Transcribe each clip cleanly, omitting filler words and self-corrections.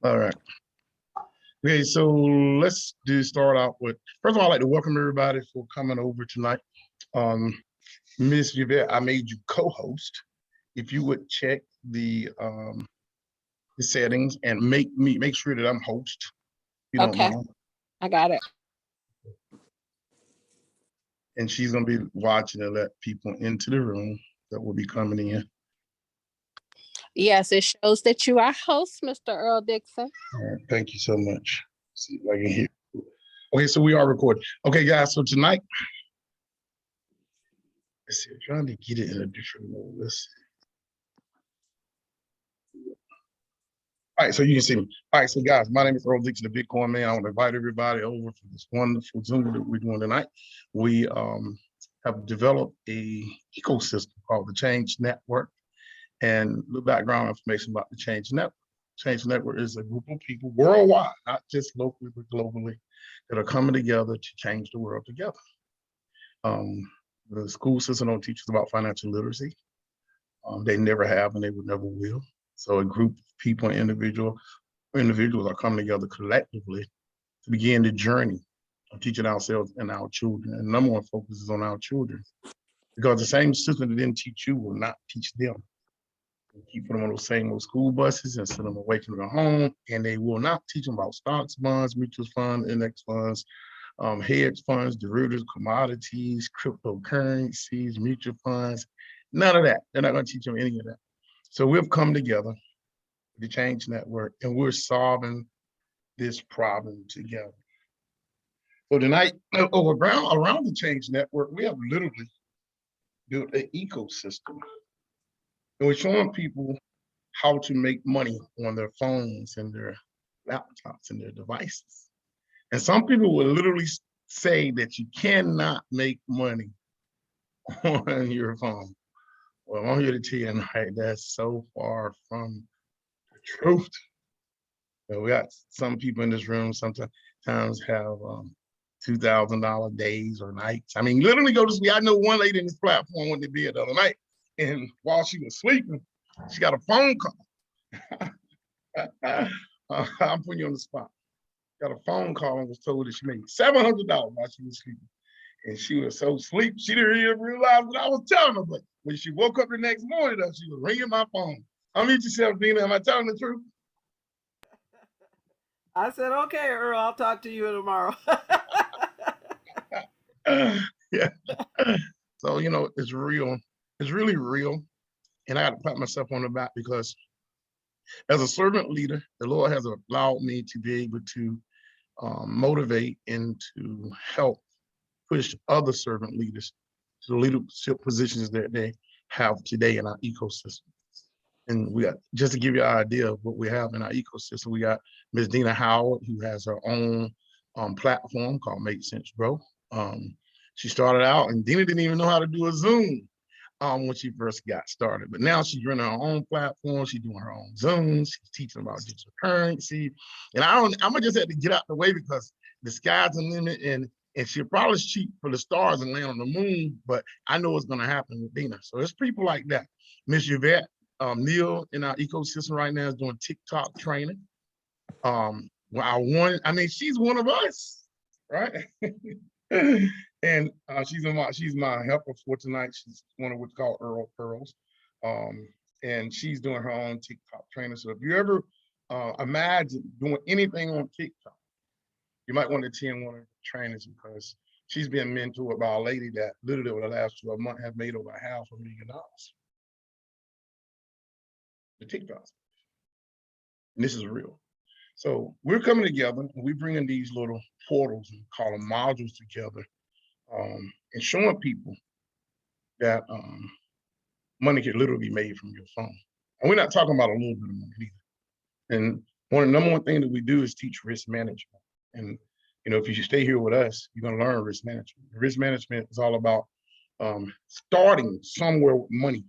All right. Okay, so let's start out with, first of all, I'd like to welcome everybody for coming over tonight. Miss Yvette, I made you co-host. If you would check the settings and make sure that I'm host, if you don't Okay, mind. I got it. And she's gonna be watching and let people into the room that will be coming in. Yes, it shows that you are host, Mr. Earl Dixon. All right, thank you so much. Let's see if I can hear. Okay, so we are recording. Okay, guys, so tonight, let's see, I'm trying to get it in a different mode. Let's see. All right, so you can see me. All right, so guys, my name is Earl Dixon, the Bitcoin Man. I want to invite everybody over for this wonderful Zoom that we're doing tonight. We have developed a ecosystem called the Change Network. And the background information about the Change Network. Change Network is a group of people worldwide, not just locally, but globally, that are coming together to change the world together. The school system don't teach us about financial literacy. They never have and they would never will. So a group of people and individuals are coming together collectively to begin the journey of teaching ourselves and our children. And number one focus is on our children, because the same system that didn't teach you will not teach them. Keep them on those same old school buses and send them away from their home, and they will not teach them about stocks, bonds, mutual funds, index funds, hedge funds, derivatives, commodities, cryptocurrencies, mutual funds, none of that. They're not going to teach them any of that. So we've come together, the Change Network, and we're solving this problem together. So tonight, around the Change Network, we have literally built an ecosystem. And we're showing people how to make money on their phones and their laptops and their devices. And some people will literally say that you cannot make money on your phone. Well, I'm here to tell you tonight, that's so far from the truth. So we got some people in this room sometimes have $2,000 days or nights. I mean, literally go to sleep. I know one lady in this platform went to bed the other night, and while she was sleeping, she got a phone call. I'm putting you on the spot. Got a phone call and was told that she made $700 while she was sleeping. And she was so asleep, she didn't even realize what I was telling her. But when she woke up the next morning, though, she was ringing my phone. Unmute yourself, Dina. Am I telling the truth? I said, okay, Earl, I'll talk to you tomorrow. Yeah. So, you know, it's real. It's really real. And I got to pat myself on the back because as a servant leader, the Lord has allowed me to be able to motivate and to help push other servant leaders to the leadership positions that they have today in our ecosystem. And we got, just to give you an idea of what we have in our ecosystem, we got Ms. Dina Howard, who has her own platform called Make Sense Bro. She started out, and Dina didn't even know how to do a Zoom when she first got started. But now she's running her own platform. She's doing her own Zooms. She's teaching about digital currency. And I'm gonna just have to get out the way because the sky's the limit, and she'll probably shoot for the stars and land on the moon, but I know what's gonna happen with Dina. So it's people like that. Miss Yvette Neal in our ecosystem right now is doing TikTok training. She's one of us, right? And she's my helper for tonight. She's one of what's called Earl Pearls. And she's doing her own TikTok training. So if you ever imagine doing anything on TikTok, you might want to attend one of the trainings because she's being mentored by a lady that literally over the last 12 months has made over $500,000. The TikTok. And this is real. So we're coming together and we're bringing these little portals and call them modules together and showing people that money can literally be made from your phone. And we're not talking about a little bit of money either. And the number one thing that we do is teach risk management. And you know, if you stay here with us, you're going to learn risk management. Risk management is all about starting somewhere with money.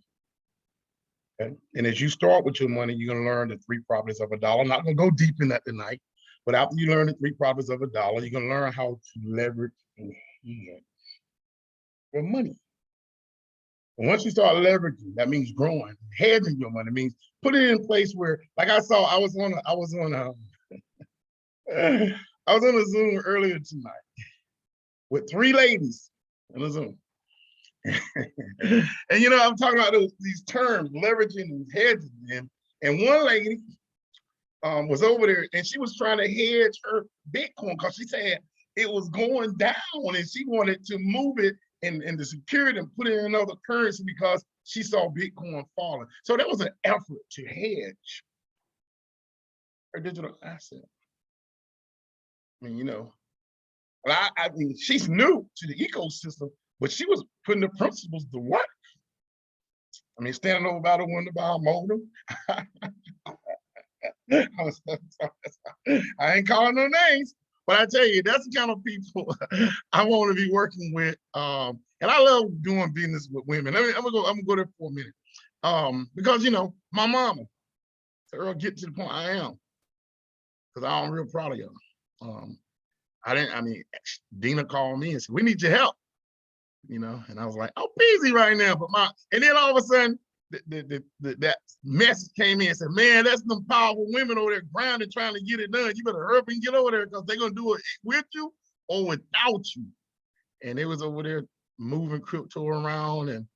Okay? And as you start with your money, you're going to learn the 3 properties of a dollar. I'm not going to go deep in that tonight, but after you learn the 3 properties of a dollar, you're going to learn how to leverage and hedge your money. And once you start leveraging, that means growing, hedging your money means put it in place where, like I was on a Zoom earlier tonight with 3 ladies in a Zoom. And you know, I'm talking about these terms, leveraging and hedging. And one lady was over there and she was trying to hedge her Bitcoin because she said it was going down and she wanted to move it in the security and put it in another currency because she saw Bitcoin falling. So that was an effort to hedge her digital asset. I mean, you know, I mean, she's new to the ecosystem, but she was putting the principles to work. I mean, standing over by the window by a modem. I ain't calling no names, but I tell you, that's the kind of people I want to be working with. And I love doing business with women. I'm gonna go there for a minute. Because you know, my mama, Earl, get to the point I am, because I'm real proud of y'all. Dina called me and said, we need your help, you know, and I was like, I'm busy right now, and then all of a sudden, that message came in and said, man, that's some powerful women over there grinding, trying to get it done. You better hurry up and get over there because they're going to do it with you or without you. And they was over there moving crypto around and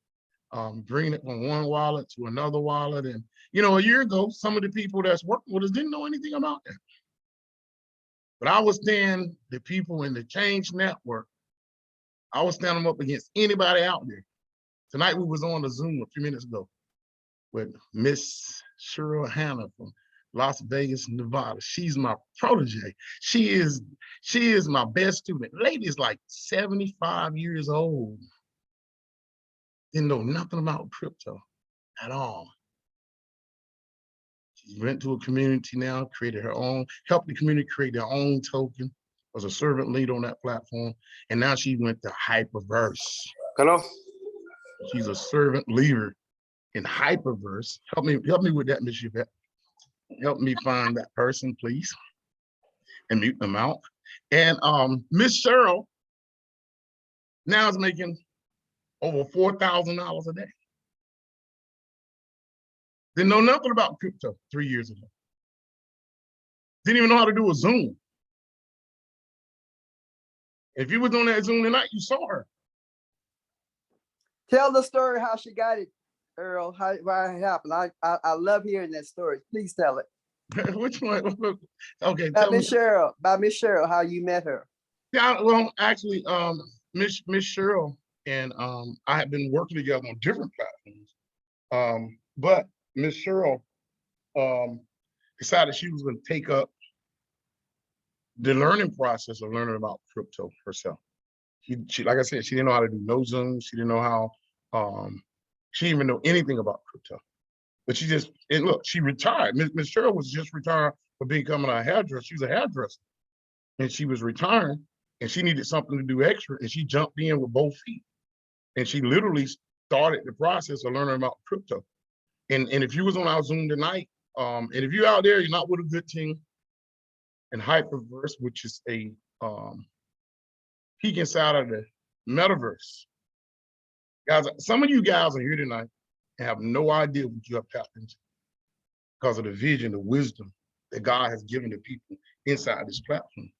bringing it from one wallet to another wallet. And, you know, a year ago, some of the people that's working with us didn't know anything about that. But I was standing the people in the Change Network. I was standing them up against anybody out there. Tonight we was on the Zoom a few minutes ago with Miss Cheryl Hannah from Las Vegas, Nevada. She's my protege. She is my best student. Lady's like 75 years old. Didn't know nothing about crypto at all. She went to a community now, created her own, helped the community create their own token, was a servant lead on that platform, and now she went to Hyperverse. Hello? She's a servant leader in Hyperverse. Help me with that, Miss Yvette. Help me find that person, please, and mute them out. And Miss Cheryl now is making over $4,000 a day. Didn't know nothing about crypto 3 years ago. Didn't even know how to do a Zoom. If you was on that Zoom tonight, you saw her. Tell the story how she got it, Earl, why it happened. I love hearing that story. Please tell it. Which one? Okay, By Miss Cheryl, how you met her. Yeah, well, actually, Miss Cheryl and I have been working together on different platforms. But Miss Cheryl decided she was going to take up the learning process of learning about crypto herself. She, like I said, she didn't know how to do no Zoom. She didn't know how, she didn't even know anything about crypto. But she retired. Miss Cheryl was just retired for becoming a hairdresser. She was a hairdresser. And she was retiring and she needed something to do extra. And she jumped in with both feet. And she literally started the process of learning about crypto. And if you was on our Zoom tonight, and if you're out there, you're not with a good team, and Hyperverse, which is a peek inside of the metaverse. Guys, some of you guys are here tonight and have no idea what you have tapped into because of the vision, the wisdom that God has given to people inside this platform.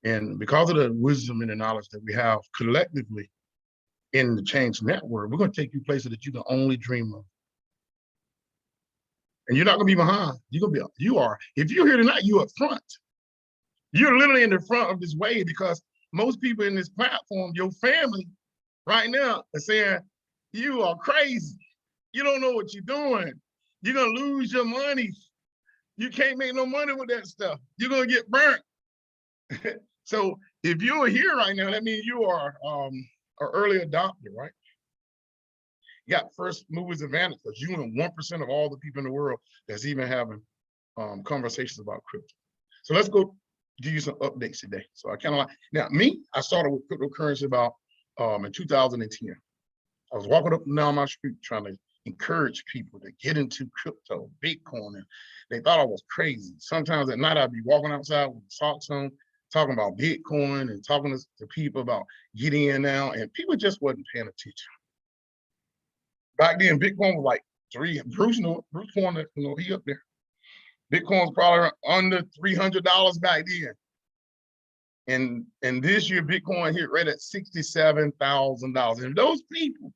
And because of the wisdom and the knowledge that we have collectively in the Change Network, we're going to take you places that you can only dream of. And you're not going to be behind. You are. If you're here tonight, you're up front. You're literally in the front of this wave because most people in this platform, your family right now are saying, you are crazy. You don't know what you're doing. You're going to lose your money. You can't make no money with that stuff. You're going to get burnt. So if you're here right now, that means you are an early adopter, right? You got first movers advantage because you and 1% of all the people in the world that's even having conversations about crypto. So let's go give you some updates today. So I kind of like, now me, I started with cryptocurrency about in 2010. I was walking up and down my street trying to encourage people to get into crypto, Bitcoin, and they thought I was crazy. Sometimes at night I'd be walking outside with socks on, talking about Bitcoin and talking to people about getting in now, and people just wasn't paying attention. Back then, Bitcoin was like Bruce Corner, he up there. Bitcoin was probably under $300 back then. And this year, Bitcoin hit right at $67,000. And those people,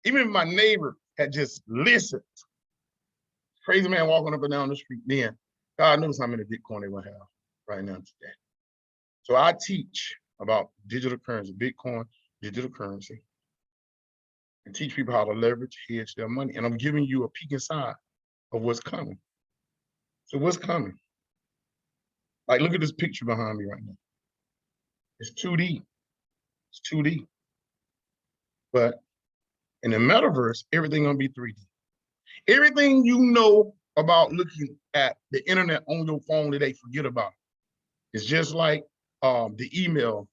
even my neighbor had just listened. Crazy man walking up and down the street then. God knows how many Bitcoin they will have right now today. So I teach about digital currency, Bitcoin, digital currency, and teach people how to leverage, hedge their money. And I'm giving you a peek inside of what's coming. So what's coming? Like, look at this picture behind me right now. It's 2D. It's 2D. But in the metaverse, everything gonna be 3D. Everything you know about looking at the internet on your phone today, forget about it. It's just like the email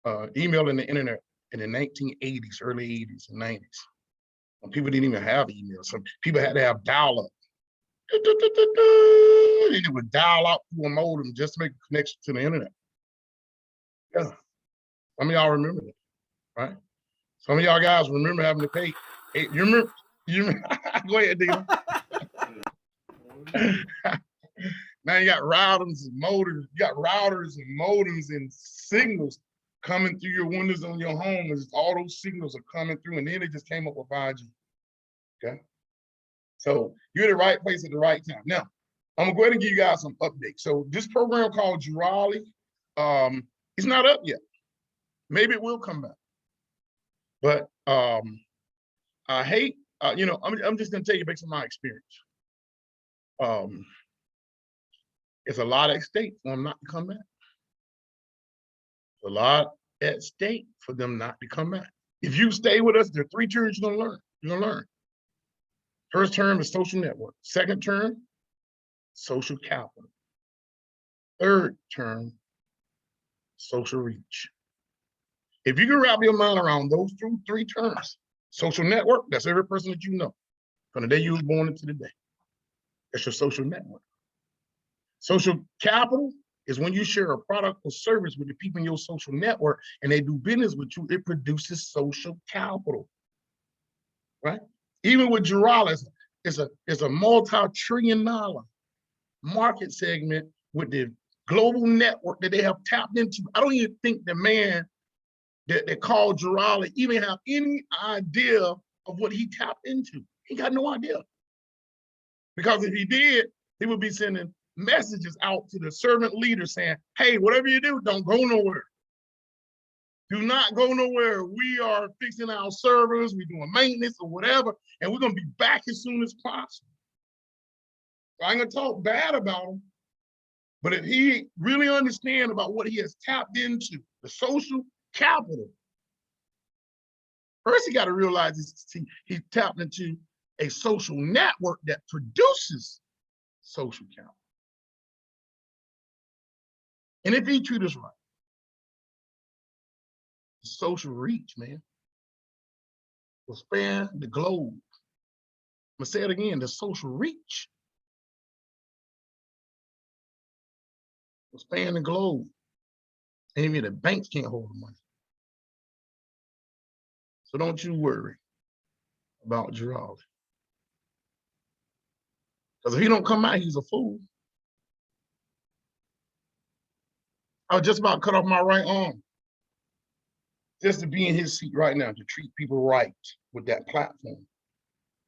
in the internet in the 1980s, early 80s and 90s. When people didn't even have email. Some people had to have dial-up. And it would dial out through a modem just to make a connection to the internet. Yeah. Some of y'all remember that, right? Some of y'all guys remember having to pay. Hey, you remember go ahead, Dina. Now you got routers and modems, and signals coming through your windows on your home, and all those signals are coming through, and then they just came up with 5G. Okay. So you're in the right place at the right time. Now, I'm gonna go ahead and give you guys some updates. So this program called Jurali, it's not up yet. Maybe it will come back. But I hate, I'm just gonna tell you based on my experience. It's a lot at stake for them not to come back. A lot at stake for them not to come back. If you stay with us, there are 3 terms you're gonna learn. You're gonna learn. First term is social network. Second term, social capital. Third term, social reach. If you can wrap your mind around those 3 terms, social network, that's every person that you know, from the day you was born into the day. That's your social network. Social capital is when you share a product or service with the people in your social network and they do business with you, it produces social capital, right? Even with Jurali, it's a multi-trillion-dollar market segment with the global network that they have tapped into. I don't even think the man that called Jurali even have any idea of what he tapped into. He got no idea. Because if he did, he would be sending messages out to the servant leader saying, hey, whatever you do, don't go nowhere. Do not go nowhere. We are fixing our servers, we're doing maintenance or whatever, and we're gonna be back as soon as possible. So I ain't gonna talk bad about him, but if he really understands about what he has tapped into, the social capital, first he gotta realize he tapped into a social network that produces social capital. And if he treat us right, the social reach, man, will span the globe. I'm gonna say it again, the social reach will span the globe. And even the banks can't hold the money. So don't you worry about Jurali. Because if he don't come out, he's a fool. I was just about to cut off my right arm just to be in his seat right now, to treat people right with that platform.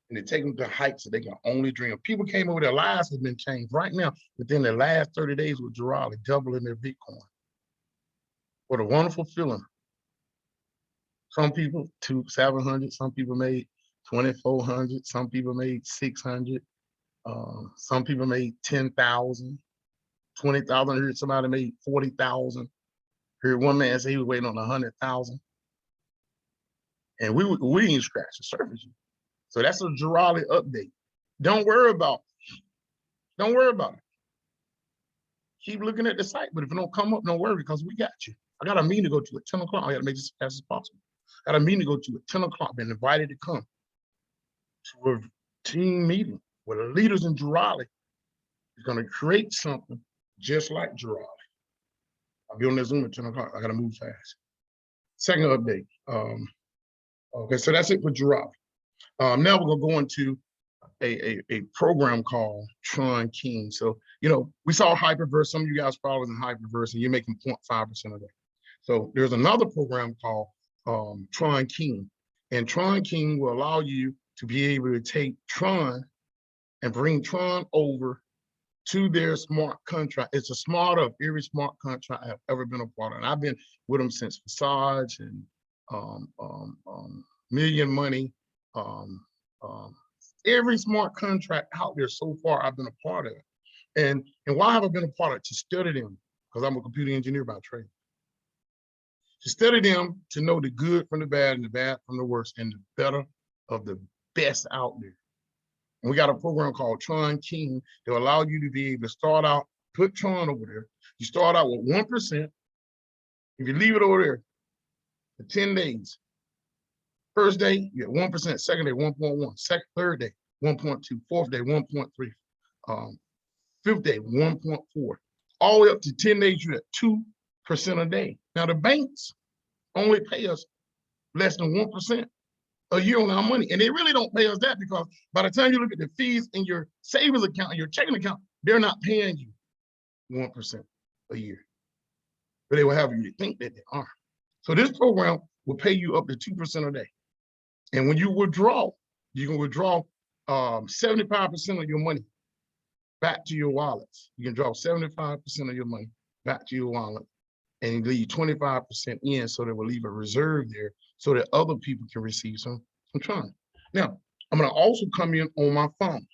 And to take them to heights that they can only dream. People came over, their lives have been changed right now within the last 30 days with Jurali, doubling their Bitcoin. What a wonderful feeling. Some people, 700, some people made 2,400, some people made 600, some people made 10,000, 20,000. I heard somebody made 40,000. Heard one man say he was waiting on 100,000. And we didn't scratch the surface. So that's a Jurali update. Don't worry about it. Keep looking at the site, but if it don't come up, don't worry, because we got you. I got a meeting to go to at 10 o'clock. I got to make this as fast as possible. I got a meeting to go to at 10 o'clock. Been invited to come to a team meeting where the leaders in Jurali is going to create something just like Jurali. I'll be on that Zoom at 10 o'clock. I got to move fast. Second update. Okay, so that's it for Jurali. Now we're gonna go into a program called tronking. So, we saw Hyperverse. Some of you guys follow in Hyperverse, and you're making 0.5% of that. So there's another program called tronking, and tronking will allow you to be able to take Tron and bring Tron over to their smart contract. It's a smart of every smart contract I've ever been a part of. And I've been with them since Visage and Million Money. Every smart contract out there so far, I've been a part of it. And why have I been a part of it? To study them, because I'm a computer engineer by trade. To study them, to know the good from the bad and the bad from the worst and the better of the best out there. And we got a program called tronking that will allow you to be able to start out, put Tron over there. You start out with 1%. If you leave it over there for 10 days, first day, you get 1%, second day, 1.1, third day, 1.2, fourth day, 1.3, fifth day, 1.4, all the way up to 10 days, you're at 2% a day. Now the banks only pay us less than 1% a year on our money. And they really don't pay us that, because by the time you look at the fees in your savings account and your checking account, they're not paying you 1% a year. But they will have you to think that they are. So this program will pay you up to 2% a day. And when you withdraw, you can withdraw 75% of your money back to your wallets. You can draw 75% of your money back to your wallet and leave 25% in, so that will leave a reserve there so that other people can receive some Tron. Now, I'm gonna also come in on my phone,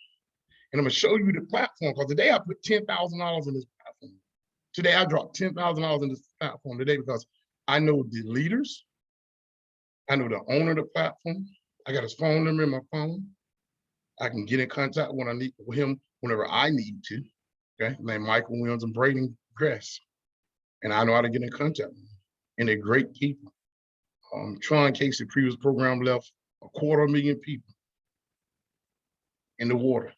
and I'm gonna show you the platform, because today I put $10,000 in this platform. Today I dropped $10,000 in this platform today, because I know the leaders, I know the owner of the platform. I got his phone number in my phone. I can get in contact when I need with him whenever I need to. Okay, named Michael Williams and Braden Gress, and I know how to get in contact with them. And they're great people. Tron Case, the previous program, left 250,000 people in the water.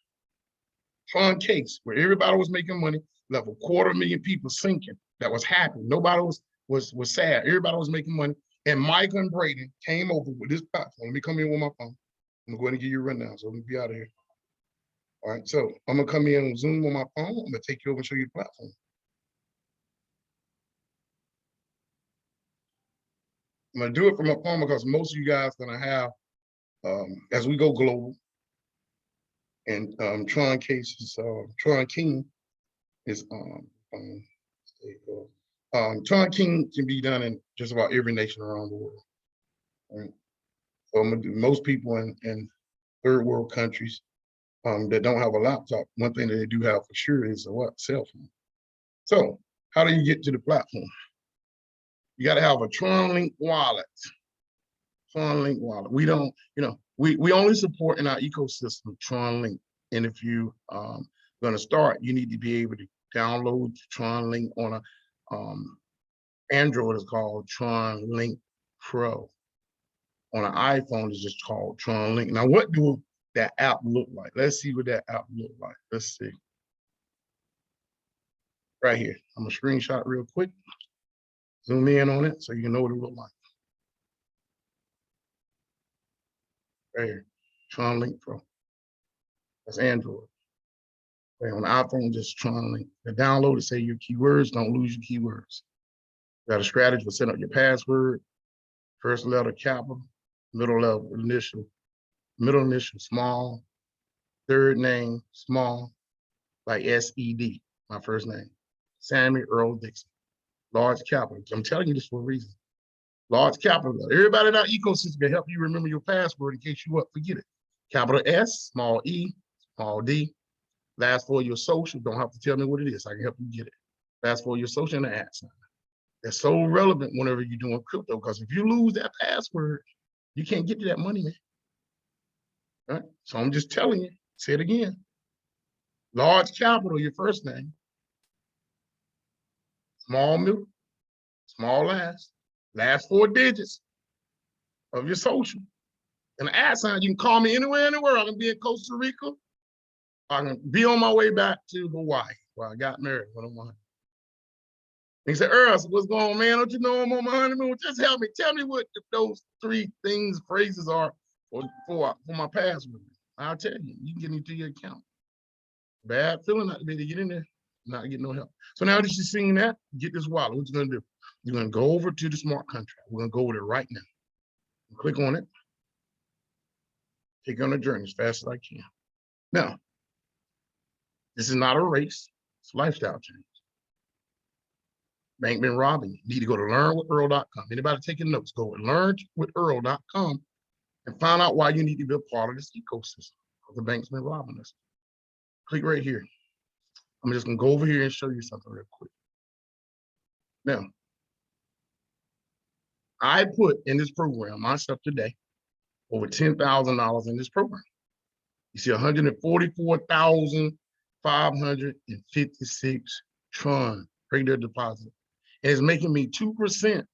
Tron Case, where everybody was making money, left 250,000 people sinking. That was happy. Nobody was sad. Everybody was making money. And Mike and Braden came over with this platform. Let me come in with my phone. I'm gonna go ahead and give you a rundown, so let me be out of here. All right, so I'm gonna come in on Zoom on my phone. I'm gonna take you over and show you the platform. I'm gonna do it from my phone because most of you guys are gonna have, as we go global, and Tron Cases, Tron King is Tron King can be done in just about every nation around the world. Right? So I'm gonna do most people in third world countries that don't have a laptop. One thing that they do have for sure is a what? Cell phone. So how do you get to the platform? You got to have a TronLink wallet. TronLink wallet. We don't, we only support in our ecosystem TronLink. And if you going to start, you need to be able to download TronLink on a Android. Is called TronLink Pro. On an iPhone, it's just called TronLink. Now, what do that app look like? Let's see what that app look like. Let's see. Right here. I'm gonna screenshot real quick. Zoom in on it so you can know what it look like. Right here, TronLink Pro. That's Android. Okay, on the iPhone, just TronLink. The download it, say your keywords, don't lose your keywords. You got a strategy for setting up your password. First letter capital, middle level initial, middle initial small, third name small, like S-E-D, my first name. Sammy Earl Dixon. Large capital. I'm telling you this for a reason. Large capital. Everybody in our ecosystem can help you remember your password in case you forget it. Capital S, small E, small D. Last four of your social. Don't have to tell me what it is. I can help you get it. Last four of your social and the @ sign. That's so relevant whenever you're doing crypto, because if you lose that password, you can't get to that money, man. All right? So I'm just telling you. Say it again. Large capital, your first name. Small middle, small last four digits of your social. And the @ sign, you can call me anywhere in the world. I can be in Costa Rica. I can be on my way back to Hawaii, where I got married when I'm on. He said, Earl, what's going on, man? Don't you know I'm on my honeymoon? Just help me. Tell me what those three things, phrases are or for my password. I'll tell you, you can get into your account. Bad feeling not to be able to get in there, not get no help. So now that you've seen that, get this wallet. What you're gonna do? You're gonna go over to the smart contract. We're gonna go over there right now. Click on it. Take on the journey as fast as I can. Now, this is not a race, it's a lifestyle change. Bank been robbing you. You need to go to learnwithtearl.com. Anybody taking notes, go to learnwithtearl.com and find out why you need to be a part of this ecosystem. The bank's been robbing us. Click right here. I'm just gonna go over here and show you something real quick. Now, I put in this program myself today over $10,000 in this program. You see 144,556 tron right there deposit. And it's making me 2%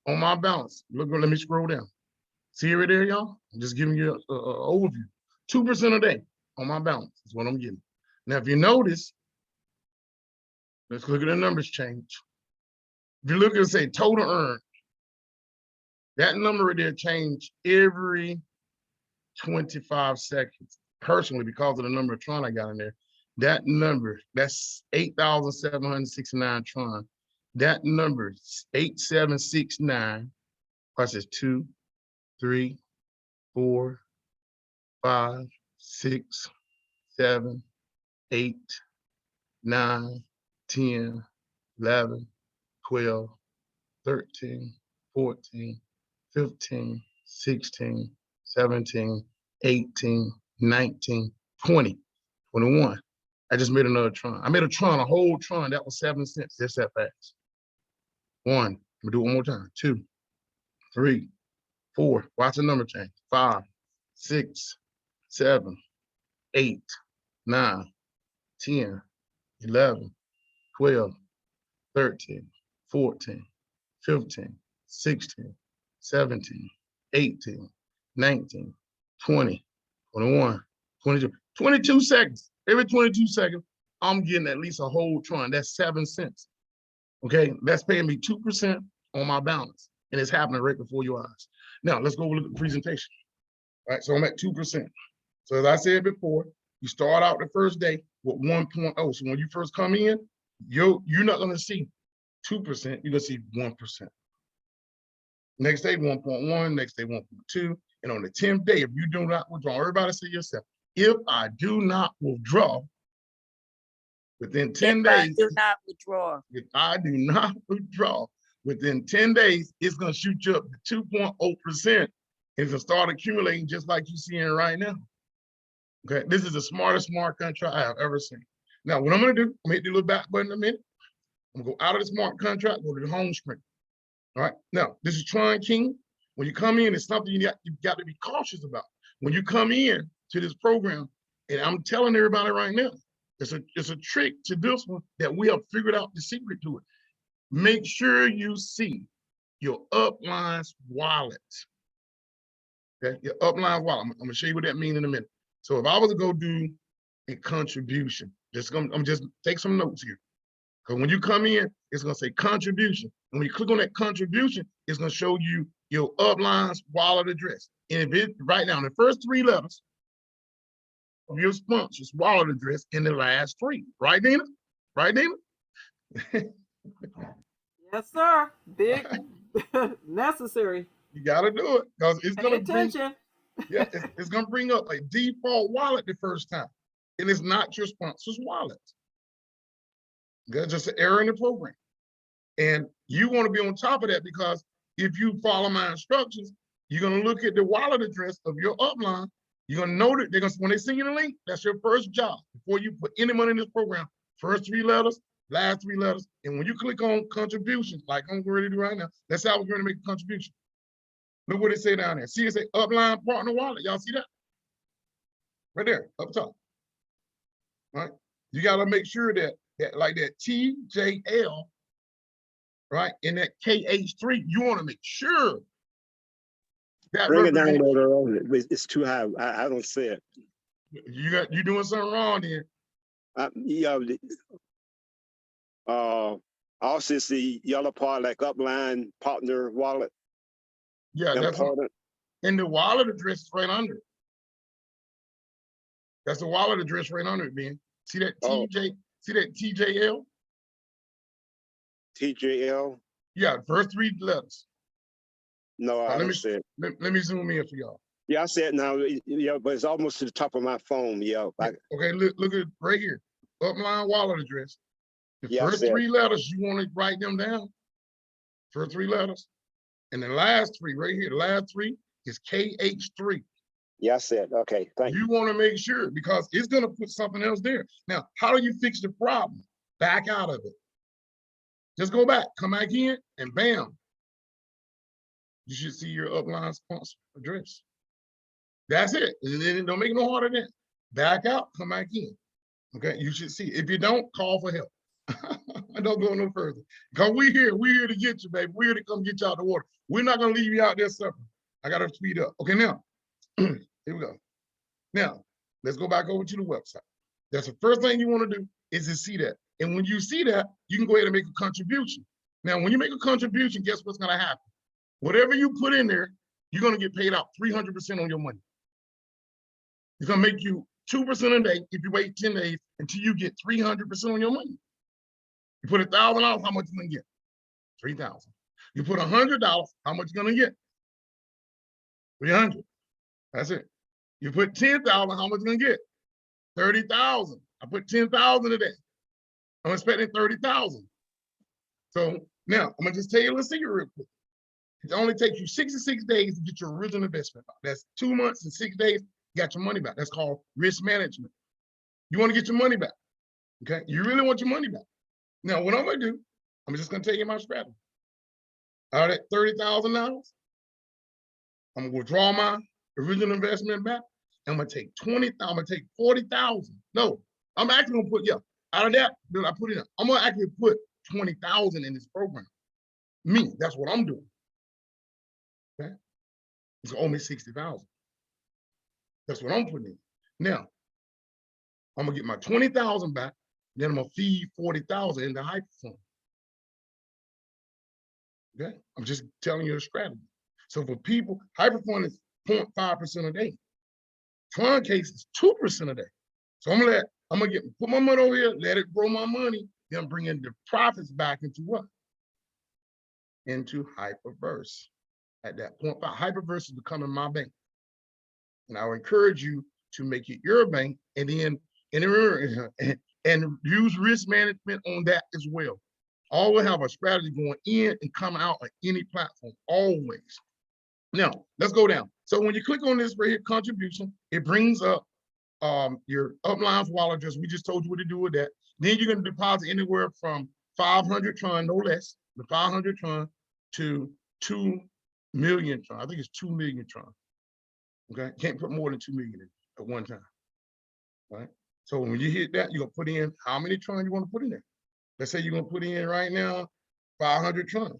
on my balance. Look, let me scroll down. See right there, y'all? I'm just giving you an overview. 2% a day on my balance is what I'm getting. Now, if you notice, let's look at the numbers change. If you look at, say, total earned, that number right there change every 25 seconds. Personally, because of the number of tron I got in there, that number, that's 8,769 tron. That number, 8769, plus it's 2, 3, 4, 5, 6, 7, 8, 9, 10, 11, 12, 13, 14, 15, 16, 17, 18, 19, 20, 21. I just made another tron. I made a tron, a whole tron. That was 7 cents. Just that fast. 1. I'm gonna do it one more time. 2, 3, 4. Watch the number change. 5, 6, 7, 8, 9, 10, 11, 12, 13, 14, 15, 16, 17, 18, 19, 20, 21, 22, 22 seconds. Every 22 seconds, I'm getting at least a whole tron. That's 7 cents. Okay, that's paying me 2% on my balance. And it's happening right before your eyes. Now, let's go look at the presentation. All right, so I'm at 2%. So as I said before, you start out the first day with 1.0. So when you first come in, you're not gonna see 2%, you're gonna see 1%. Next day, 1.1, next day, 1.2. And on the 10th day, if you do not withdraw, everybody say yourself, if I do not withdraw within 10 days, do not withdraw. if I do not withdraw within 10 days, it's gonna shoot you up to 2.0%. It's gonna start accumulating just like you're seeing right now. Okay, this is the smartest smart contract I have ever seen. Now, what I'm gonna do, I'm gonna hit the little back button in a minute. I'm gonna go out of the smart contract, go to the home screen. All right, now this is tronking. When you come in, it's something you got to be cautious about. When you come in to this program, and I'm telling everybody right now, it's a trick to this one that we have figured out the secret to it. Make sure you see your upline's wallet. Okay, your upline wallet. I'm gonna show you what that means in a minute. So if I was to go do a contribution, I'm just take some notes here. Because when you come in, it's gonna say contribution. And when you click on that contribution, it's gonna show you your upline's wallet address. And if it right now, the first 3 letters of your sponsor's wallet address in the last 3, right, Dina? Right, Dina? Yes, sir. Big necessary. You gotta do it because it's Pay gonna bring, attention. yeah, it's gonna bring up a default wallet the first time. And it's not your sponsor's wallet. That's just an error in the program. And you want to be on top of that because if you follow my instructions, you're going to look at the wallet address of your upline. You're going to know that they're going to, when they send you the link, that's your first job. Before you put any money in this program, first 3 letters, last 3 letters. And when you click on contributions, like I'm ready to do right now, that's how we're going to make a contribution. Look what it say down there. See, it say upline partner wallet. Y'all see that? Right there, up top. All right. You got to make sure that like that TJL, right, and that KH3, you want to make sure that bring it down, Earl. It's too high. I don't see it. You doing something wrong there. Yeah. Also, it's the yellow part, like upline partner wallet. Yeah, that's important. And the wallet address is right under it. That's the wallet address right under it, Ben. See that Oh. TJ? See that TJL? TJL? Yeah, first 3 letters. No, I let don't me see it. let me zoom in for y'all. Yeah, I see it now. Yeah, but it's almost to the top of my phone. Yeah. Okay, look at right here. Upline wallet address. The Yeah, I first see it. 3 letters, you want to write them down. First 3 letters. And the last 3 right here, the last 3 is KH3. Yeah, I see it. Okay, thank you. You want to make sure because it's going to put something else there. Now, how do you fix the problem? Back out of it. Just go back, come back in, and bam. You should see your upline sponsor address. That's it. Don't make it no harder than that. Back out, come back in. Okay, you should see. If you don't, call for help. I don't go no further. Because we're here to get you, baby. We're here to come get you out the water. We're not gonna leave you out there suffering. I gotta speed up. Okay, now, here we go. Now, let's go back over to the website. That's the first thing you want to do is to see that. And when you see that, you can go ahead and make a contribution. Now, when you make a contribution, guess what's gonna happen? Whatever you put in there, you're gonna get paid out 300% on your money. It's gonna make you 2% a day if you wait 10 days until you get 300% on your money. You put $1,000, how much you gonna get? 3,000. You put $100, how much you gonna get? 300. That's it. You put 10,000, how much you gonna get? 30,000. I put 10,000 a day. I'm expecting 30,000. So now I'm gonna just tell you a little secret real quick. It only takes you 66 days to get your original investment back. That's 2 months and 6 days, you got your money back. That's called risk management. You want to get your money back. Okay, you really want your money back. Now, what I'm gonna do, I'm just gonna tell you my strategy. Out at $30,000, I'm gonna withdraw my original investment back. I'm gonna take 20,000, I'm gonna take 40,000. No, I'm actually gonna put, out of that, I put it up. I'm gonna actually put 20,000 in this program. Me, that's what I'm doing. Okay, it's only 60,000. That's what I'm putting in. Now, I'm gonna get my 20,000 back, then I'm gonna feed 40,000 into hyperfund. Okay, I'm just telling you a strategy. So for people, hyperfund is 0.5% a day. Tron case is 2% a day. So I'm gonna put my money over here, let it grow my money, then bring in the profits back into what? Into Hyperverse. At that point, Hyperverse is becoming my bank. And I would encourage you to make it your bank and then and use risk management on that as well. Always have a strategy going in and come out on any platform, always. Now, let's go down. So when you click on this right here, contribution, it brings up your upline wallet address. We just told you what to do with that. Then you're going to deposit anywhere from 500 tron, no less, the 500 tron to 2 million tron. I think it's 2 million tron. Okay, can't put more than 2 million in at one time. Right. So when you hit that, you're gonna put in how many tron you want to put in there. Let's say you're gonna put in right now 500 tron.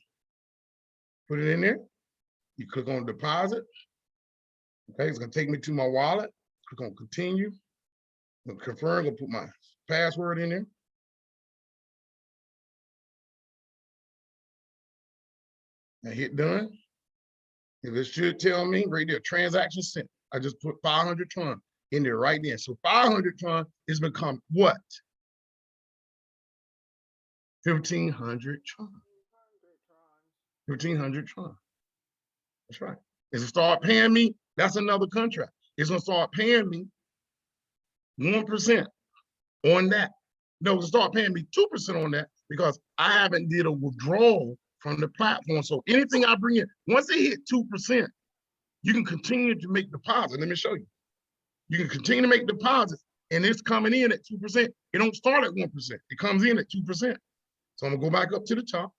Put it in there. You click on deposit. Okay, it's gonna take me to my wallet. Click on continue. I'm gonna confirm. I'm gonna put my password in there. And hit done. If it should tell me right there, transaction sent. I just put 500 tron in there right there. So 500 tron is become what? 1,500 tron. 1,500 tron. That's right. It's gonna start paying me. That's another contract. It's gonna start paying me 1% on that. No, it's start paying me 2% on that because I haven't did a withdrawal from the platform. So anything I bring in, once they hit 2%, you can continue to make deposits. Let me show you. You can continue to make deposits and it's coming in at 2%. It don't start at 1%. It comes in at 2%. So I'm gonna go back up to the top,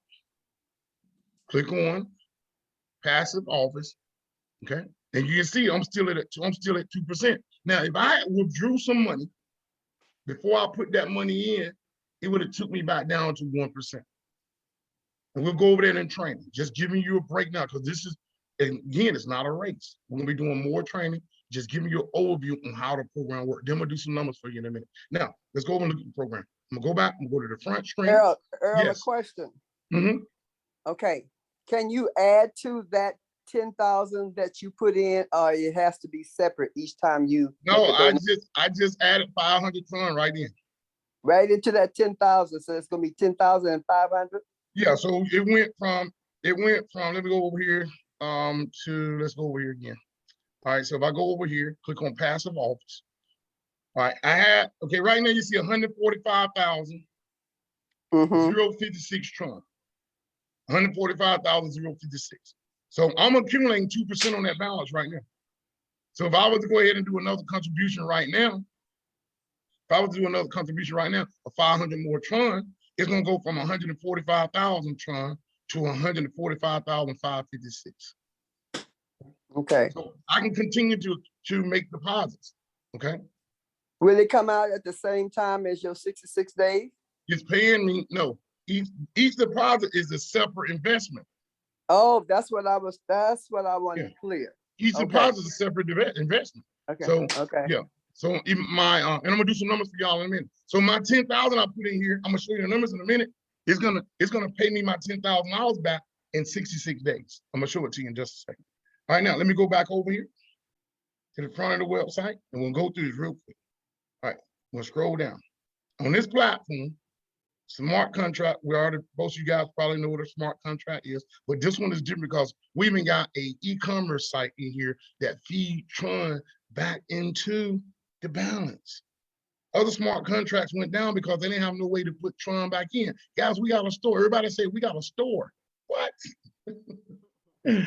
click on passive office, okay? And you can see I'm still at 2%. Now, if I withdrew some money before I put that money in, it would have took me back down to 1%. And we'll go over there in training, just giving you a breakdown because this is, again, it's not a race. We're gonna be doing more training, just giving you an overview on how the program works. Then we'll do some numbers for you in a minute. Now, let's go over and look at the program. I'm gonna go back and go to the front screen. Earl, Yes. a question. Mm-hmm. Okay, can you add to that 10,000 that you put in, or it has to be separate each time you No, make a I just added 500 ton right in. right into that 10,000? So it's gonna be 10,500. Yeah, so it went from, let me go over here, let's go over here again. All right, so if I go over here, click on passive office. All right, okay, right now you see 145,000, Mm-hmm. 056 tron. 145,000, 056. So I'm accumulating 2% on that balance right now. So if I was to go ahead and do another contribution right now, of 500 more tron, it's gonna go from 145,000 tron to 145,556. Okay. So I can continue to make deposits, okay? Will it come out at the same time as your 66 days? It's paying me, no, each deposit is a separate investment. Oh, that's what I wanted clear. Each Okay. deposit is a separate investment. Okay. So, okay. yeah. So even my, and I'm gonna do some numbers for y'all in a minute. So my 10,000 I put in here, I'm gonna show you the numbers in a minute. It's gonna pay me my $10,000 back in 66 days. I'm gonna show it to you in just a second. All right, now let me go back over here to the front of the website and we'll go through this real quick. All right, we'll scroll down. On this platform, smart contract, most of you guys probably know what a smart contract is, but this one is different because we even got a e-commerce site in here that feed Tron back into the balance. Other smart contracts went down because they didn't have no way to put Tron back in. Guys, we got a store. Everybody say we got a store. What? we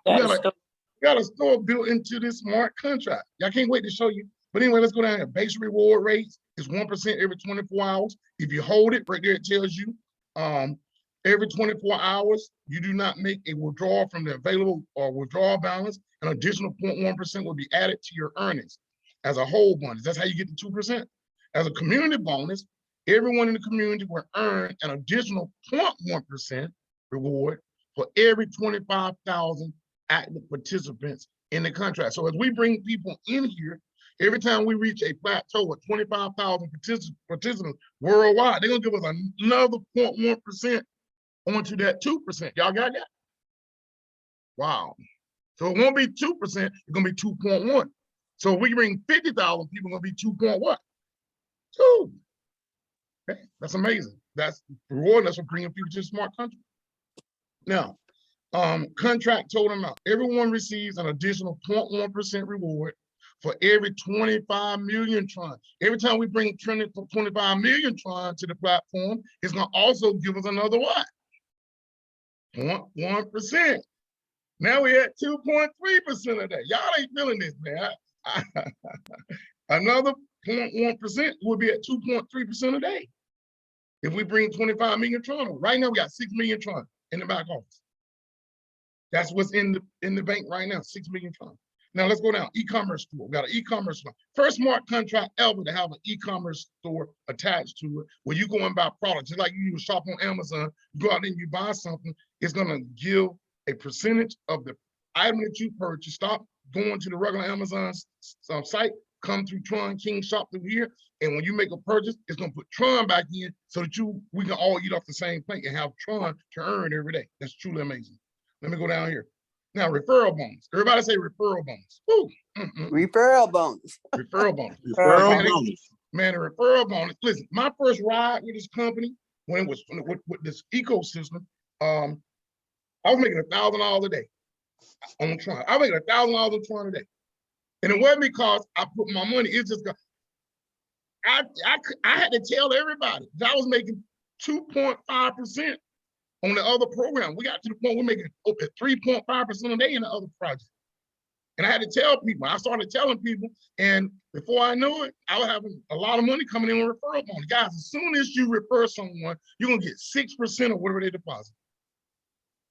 got a store built into this smart contract. Y'all can't wait to show you. But anyway, let's go down here. Base reward rates is 1% every 24 hours. If you hold it right there, it tells you every 24 hours, you do not make a withdrawal from the available or withdrawal balance. An additional 0.1% will be added to your earnings as a whole bonus. That's how you get the 2%. As a community bonus, everyone in the community will earn an additional 0.1% reward for every 25,000 active participants in the contract. So as we bring people in here, every time we reach a plateau of 25,000 participants worldwide, they're gonna give us another 0.1% onto that 2%. Y'all got that? Wow. So it won't be 2%, it's gonna be 2.1. So if we bring 50,000 people, gonna be 2.1. 2. Okay, that's amazing. That's rewarding us for bringing people to the smart country. Now, contract total amount. Everyone receives an additional 0.1% reward for every 25 million tron. Every time we bring 25 million tron to the platform, it's gonna also give us another what? 0.1%. Now we're at 2.3% of that. Y'all ain't feeling this, man. Another 0.1% will be at 2.3% a day. If we bring 25 million tron, right now we got 6 million tron in the back office. That's what's in the bank right now, 6 million tron. Now let's go down, e-commerce store. We got an e-commerce store. First smart contract ever to have an e-commerce store attached to it, where you go and buy products. Just like you shop on Amazon, you go out there and you buy something, it's gonna give a percentage of the item that you purchase. Stop going to the regular Amazon site, come through Tron King, shop through here, and when you make a purchase, it's gonna put Tron back in so that we can all eat off the same plate and have Tron to earn every day. That's truly amazing. Let me go down here. Now, referral bonus. Everybody say referral bonus. Woo. Referral bonus. Referral bonus. Referral bonus. Man, a referral bonus. Listen, my first ride with this company, when it was with this ecosystem, I was making $1,000 a day on Tron. I was making $1,000 on Tron a day. And it wasn't because I put my money, it's just, I had to tell everybody that I was making 2.5% on the other program. We got to the point we're making 3.5% a day in the other project. And I had to tell people, I started telling people, and before I knew it, I was having a lot of money coming in on referral bonus. Guys, as soon as you refer someone, you're gonna get 6% of whatever they deposit.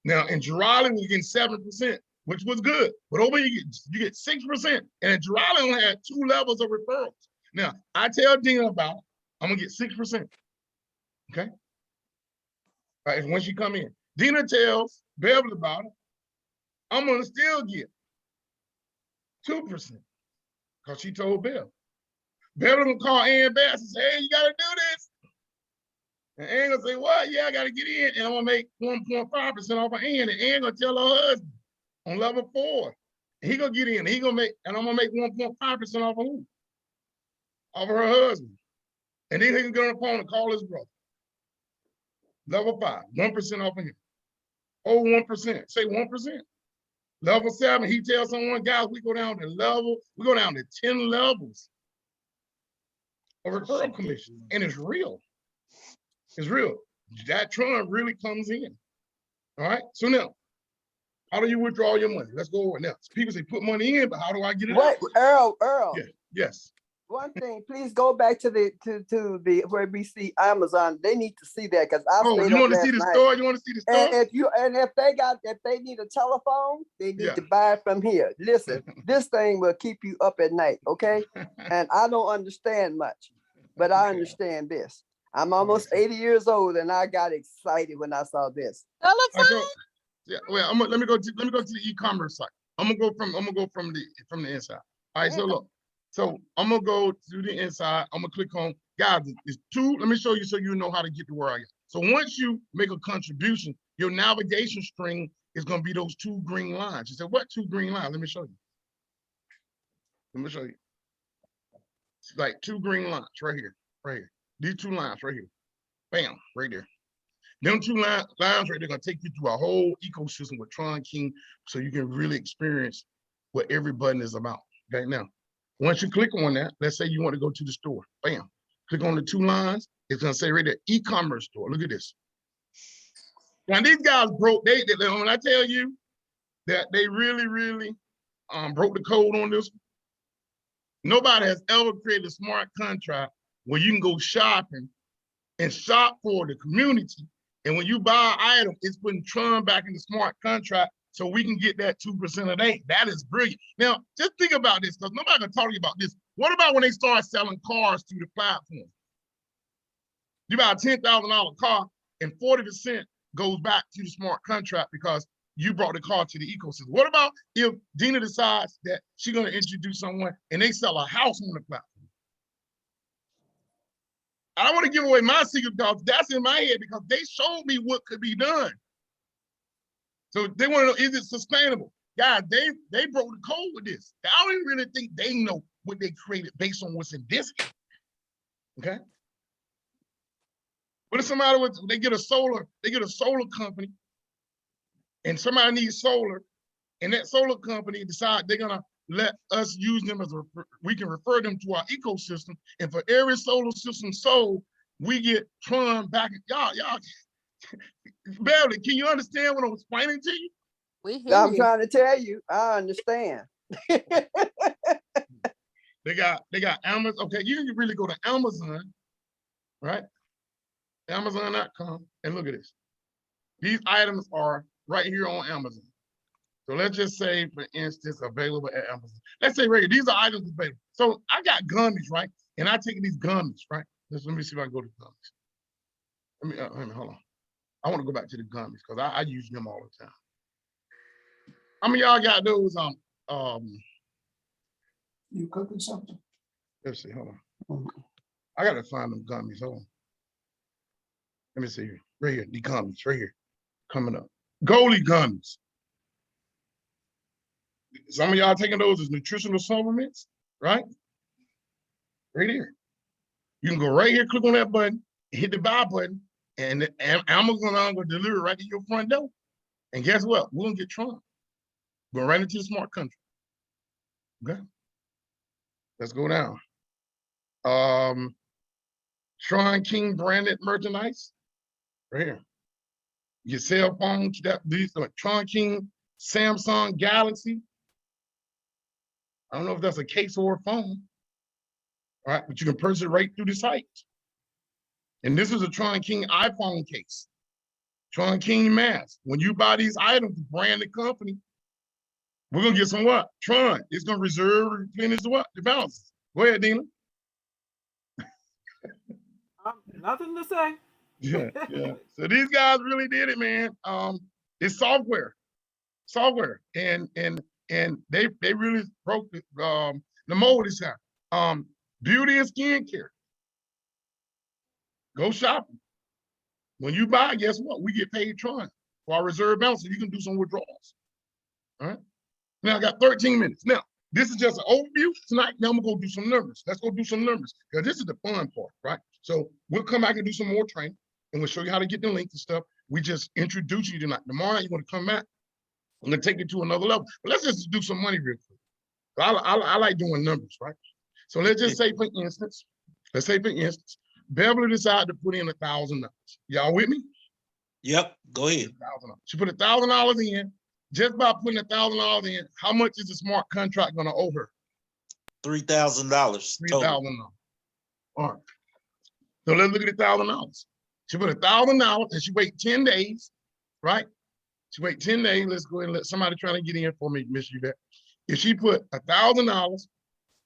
Now in Girardi, we're getting 7%, which was good. But over here, you get 6%. And in Girardi only had 2 levels of referrals. Now, I tell Dina about it, I'm gonna get 6%, okay? All right, once you come in. Dina tells Beverly about it, I'm gonna still get 2%, because she told Bev. Beverly gonna call Ann Bass and say, hey, you gotta do this. And Ann gonna say, what? Yeah, I gotta get in, and I'm gonna make 1.5% off of Ann, and Ann gonna tell her husband. on level 4. And he gonna get in. He gonna make, and I'm gonna make 1.5% off of who? Off of her husband. And then he can get on the phone and call his brother. Level 5, 1% off of him. Oh, 1%. Say 1%. Level 7, he tells someone, guys, we go down to 10 levels of referral commission. And it's real. It's real. That tron really comes in. All right. So now, how do you withdraw your money? Let's go over it now. People say put money in, but how do I get it out? Wait, Earl. Yeah. Yes. One thing, please go back to the where we see Amazon. They need to see that because I stayed you up want to last see the night. store? You want to see the store? And if they need a telephone, they need to buy it from here. Listen, this thing will keep you up at night, okay? And I don't understand much, but I understand this. I'm almost 80 years old, and I got excited when I saw this. Telephone? Yeah. Well, let me go to the e-commerce site. I'm gonna go from the inside. All right. So look. So I'm gonna go to the inside. I'm gonna click on, guys, it's 2. Let me show you so you know how to get to where I am. So once you make a contribution, your navigation string is gonna be those 2 green lines. You said, what 2 green lines? Let me show you. It's like 2 green lines right here, right here. These 2 lines right here. Bam, right there. Them 2 lines right there are gonna take you through a whole ecosystem with Tron King so you can really experience what every button is about. Okay, now. Once you click on that, let's say you want to go to the store. Bam. Click on the 2 lines. It's going to say right there, e-commerce store. Look at this. Now, these guys broke, when I tell you that they really, really broke the code on this, nobody has ever created a smart contract where you can go shopping and shop for the community. And when you buy an item, it's putting Tron back in the smart contract so we can get that 2% a day. That is brilliant. Now, just think about this, because nobody can talk to you about this. What about when they start selling cars through the platform? You buy a $10,000 car, and 40% goes back to the smart contract because you brought the car to the ecosystem. What about if Dina decides that she's going to introduce someone and they sell a house on the platform? I don't want to give away my secret because that's in my head because they showed me what could be done. So they want to know, is it sustainable? Guys, they broke the code with this. I don't even really think they know what they created based on what's in this. Okay. What if somebody they get a solar company, and somebody needs solar, and that solar company decide they're gonna let us use them as we can refer them to our ecosystem, and for every solar system sold, we get Tron back. Y'all. Beverly, can you understand what I'm explaining to you? We hear I'm you. trying to tell you, I understand. They got Amazon. Okay, you can really go to Amazon, right? Amazon.com, and look at this. These items are right here on Amazon. So let's just say, for instance, available at Amazon. Let's say right here, these are items available. So I got gummies, right? And I take these gummies, right? Let me see if I can go to gummies. Let me hold on. I want to go back to the gummies because I use them all the time. How many of y'all got those? You cooking something? Let's see. Hold on. I gotta find them gummies. Hold on. Let me see here. Right here. The gummies. Right here. Coming up. Goalie gummies. Some of y'all taking those as nutritional supplements, right? Right here. You can go right here, click on that button, hit the buy button, and Amazon will deliver right to your front door. And guess what? We're gonna get Tron. Go right into the smart country. Okay. Let's go down. Tron King branded merchandise. Right here. Your cell phone, these are Tron King, Samsung Galaxy. I don't know if that's a case or a phone. All right, but you can purchase it right through the site. And this is a Tron King iPhone case. Tron King mask. When you buy these items, branded company, we're gonna get some what? Tron. It's gonna reserve, replenish the what? The balances. Go ahead, Dina. Nothing to say. Yeah. So these guys really did it, man. It's software, and they really broke the mold this time. Beauty and skincare. Go shopping. When you buy, guess what? We get paid Tron for our reserve balance, so you can do some withdrawals. All right. Now I got 13 minutes. Now, this is just an overview tonight. Now I'm gonna go do some numbers. Let's go do some numbers because this is the fun part, right? So we'll come back and do some more training and we'll show you how to get the link and stuff. We just introduce you tonight. Tomorrow you're gonna come back. I'm gonna take you to another level. But let's just do some money real quick. I like doing numbers, right? So let's just say, for instance, Beverly decided to put in $1,000. Y'all with me? Yep, go ahead. $1,000. She put $1,000 in. Just by putting $1,000 in, how much is the smart contract gonna owe her? $3,000. $3,000. All right. So let's look at $1,000. She put $1,000 and she wait 10 days, right? She wait 10 days. Let's go ahead and let somebody try to get in for me, Miss Yvette. If she put $1,000,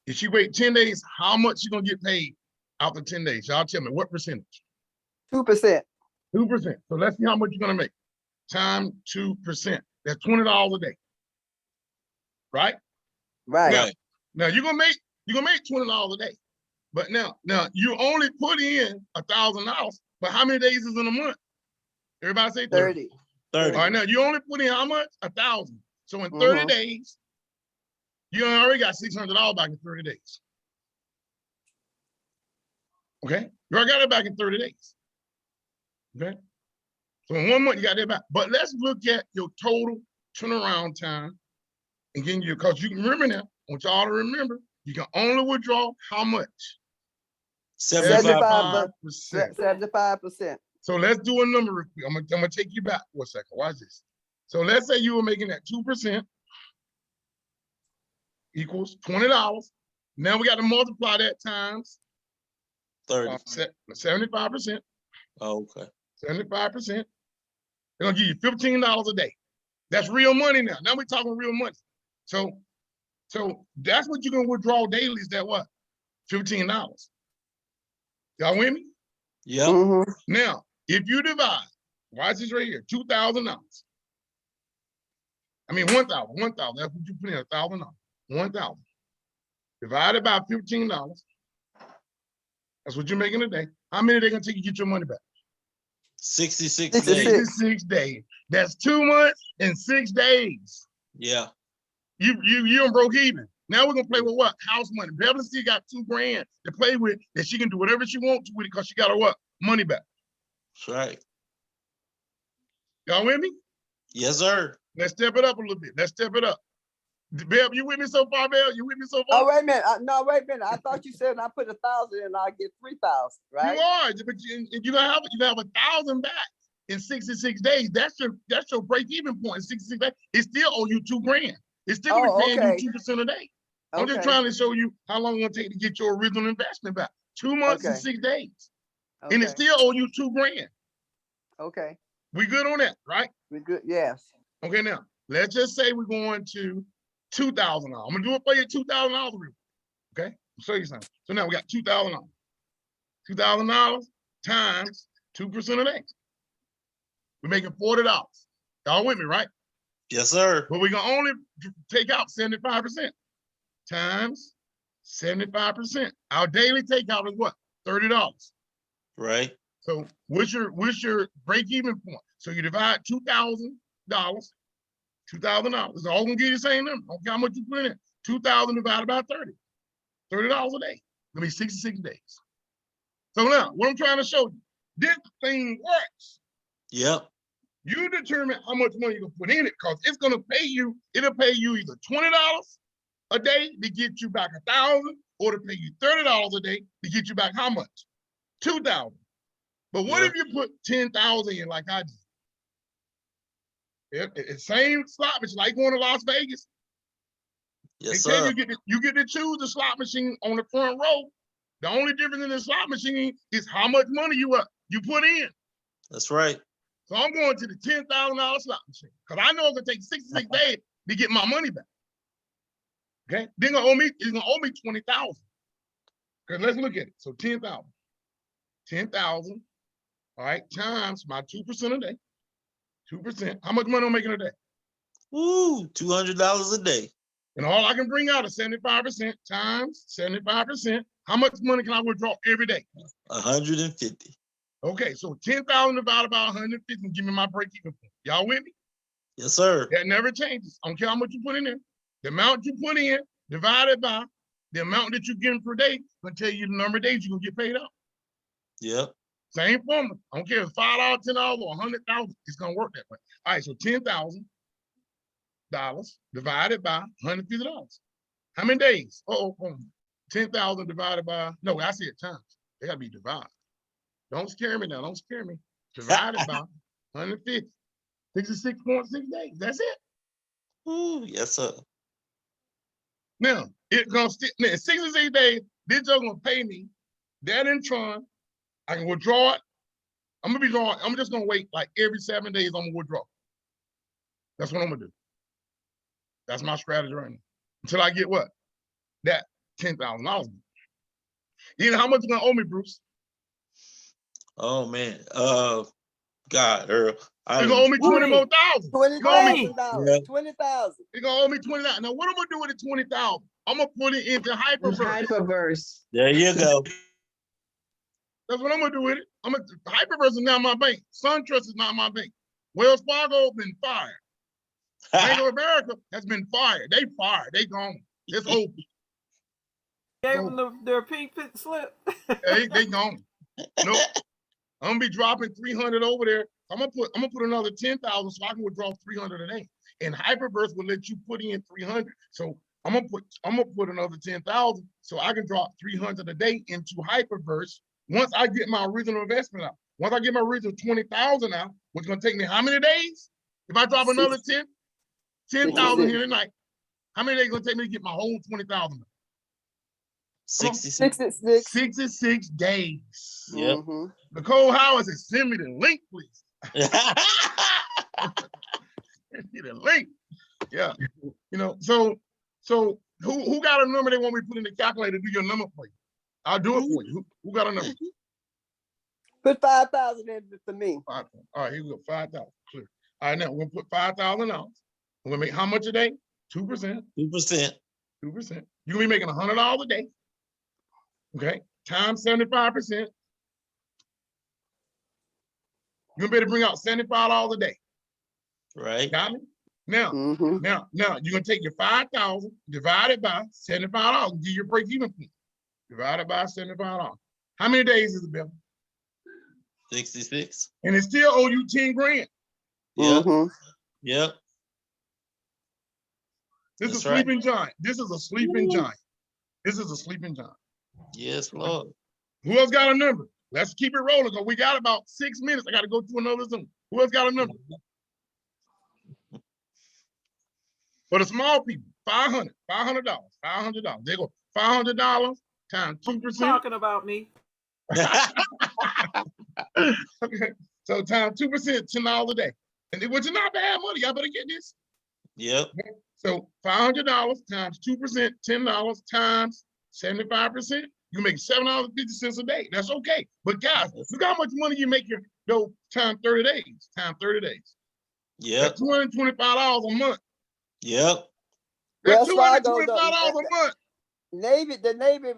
if she wait 10 days, how much she gonna get paid after 10 days? Y'all tell me what percentage? 2%. 2%. So let's see how much you're gonna make. Times 2%. That's $20 a day. Right? Right. Right. Now you're gonna make $20 a day. But now you only put in $1,000, but how many days is in a month? Everybody say 30. 30. All right, now you only put in how much? 1,000. So in 30 days, you already got $600 back in 30 days. Okay, you already got it back in 30 days. Okay, so in 1 month you got that back. But let's look at your total turnaround time. Again, because you can remember now, I want y'all to remember, you can only withdraw how much? 75. 75%. So let's do a number real quick. I'm gonna take you back for a second. Watch this. So let's say you were making that 2% equals $20. Now we got to multiply that times 30. 75%. Oh, okay. 75%. They're gonna give you $15 a day. That's real money now. Now we're talking real money. So that's what you're gonna withdraw daily. Is that what? $15. Y'all with me? Yep. Now, if you divide, watch this right here, $2,000. I mean, 1,000. That's what you put in, $1,000. 1,000 divided by $15. That's what you're making a day. How many they gonna take you to get your money back? 66 days. 66 days. That's 2 months and 6 days. Yeah. You broke even. Now we're gonna play with what? House money. Beverly still got $2 grand to play with that she can do whatever she wants to with it because she got her what? Money back. That's right. Y'all with me? Yes, sir. Let's step it up a little bit. Let's step it up. Bev, you with me so far, Bev? You with me so far? Oh, wait a minute. No, wait a minute. I thought you said I put 1,000 and I get 3,000, right? You are, but you have 1,000 back in 66 days. That's your break-even point in 66 days. It still owe you $2 grand. It's still gonna be paying you 2% a day. I'm just trying to show you how long it's gonna take to get your original investment back. 2 months and 6 days. And it still owe you $2 grand. Okay. We good on that, right? We good. Yes. Okay, now let's just say we're going to $2,000. I'm gonna do it for you $2,000 real quick. Okay, I'll show you something. So now we got $2,000. $2,000 times 2% a day. We're making $40. Y'all with me, right? Yes, sir. But we can only take out 75% times 75%. Our daily takeout is what? $30. Right. So what's your break-even point? So you divide $2,000. $2,000. It's all gonna give you the same number. Okay, how much you put in? 2,000 divided by 30. $30 a day. Gonna be 66 days. So now, what I'm trying to show you, this thing works. Yep. You determine how much money you're gonna put in it because it's gonna pay you, it'll pay you either $20 a day to get you back 1,000 or to pay you $30 a day to get you back how much? 2,000. But what if you put 10,000 in like I did? It's same slot machine, like going to Las Vegas. Yes, They tell sir. you get to choose the slot machine on the front row. The only difference in the slot machine is how much money you put in. That's right. So I'm going to the $10,000 slot machine because I know it's gonna take 66 days to get my money back. Okay, it's gonna owe me 20,000. Because let's look at it. So 10,000. 10,000, all right, times my 2% a day. 2%. How much money am I making a day? Woo, $200 a day. And all I can bring out is 75% times 75%. How much money can I withdraw every day? 150. Okay, so 10,000 divided by 150 and give me my break-even point. Y'all with me? Yes, sir. That never changes. I don't care how much you put in there. The amount you put in divided by the amount that you're getting per day gonna tell you the number of days you're gonna get paid out. Yep. Same formula. I don't care if it's $5, $10, or 100,000. It's gonna work that way. All right, so $10,000 divided by $150. How many days? 10,000 divided by, no, I said times. They gotta be divided. Don't scare me now. Don't scare me. Divided by 150. 66.6 days. That's it. Ooh, yes, sir. Now, it's gonna stick. 66 days, this joke gonna pay me that in Tron. I can withdraw it. I'm gonna be drawing. I'm just gonna wait like every 7 days. I'm gonna withdraw. That's what I'm gonna do. That's my strategy right now. Until I get what? That $10,000. You know how much you gonna owe me, Bruce? Oh man. God, Earl. You're gonna owe me 20 more thousand. $20,000. 20,000. You're gonna owe me 20,000. Now, what I'm gonna do with the 20,000? I'm gonna put it into Hyperverse. Hyperverse. There you go. That's what I'm gonna do with it. Hyperverse is now my bank. SunTrust is not my bank. Wells Fargo been fired. Bank of America has been fired. They fired. They gone. It's over. Gave them their pink fit slip. They gone. Nope. I'm gonna be dropping 300 over there. I'm gonna put another 10,000 so I can withdraw 300 a day. And Hyperverse will let you put in 300. So I'm gonna put another 10,000 so I can drop 300 a day into Hyperverse once I get my original investment out. Once I get my original 20,000 out, which is gonna take me how many days? If I drop another 10,000 here tonight, how many days gonna take me to get my whole 20,000 out? 66. 66 days. Yep. Nicole Howard said, send me the link, please. Send me the link. Yeah. You know, so who got a number they want me to put in the calculator to do your number for you? I'll do it for you. Who got a number? Put 5,000 in for me. 5,000. All right, here we go. 5,000. Clear. All right, now we're gonna put $5,000 out. We're gonna make how much a day? 2%. 2%. 2%. You're gonna be making $100 a day. Okay, times 75%. You're gonna be able to bring out $75 a day. Right. Got it? Now, now you're gonna take your 5,000 divided by $75, give your break even point. Divided by $75. How many days is it, Bill? 66. And it still owe you 10 grand. Yep. Yep. This is That's a sleeping giant. This is a sleeping giant. This is a sleeping giant. Yes, Lord. Who else got a number? Let's keep it rolling because we got about 6 minutes. I got to go to another Zoom. Who else got a number? For the small people, $500. They go $500 times 2%. Talking about me. Okay, so times 2%, $10 a day, and which is not bad money. Y'all better get this. Yep. So $500 times 2%, $10 times 75%. You make $7.50 a day. That's okay. But guys, look how much money you make times 30 days. Times 30 days. Yep. That's $225 a month. Yep. That's Wells $225 Fargo, a month. the Navy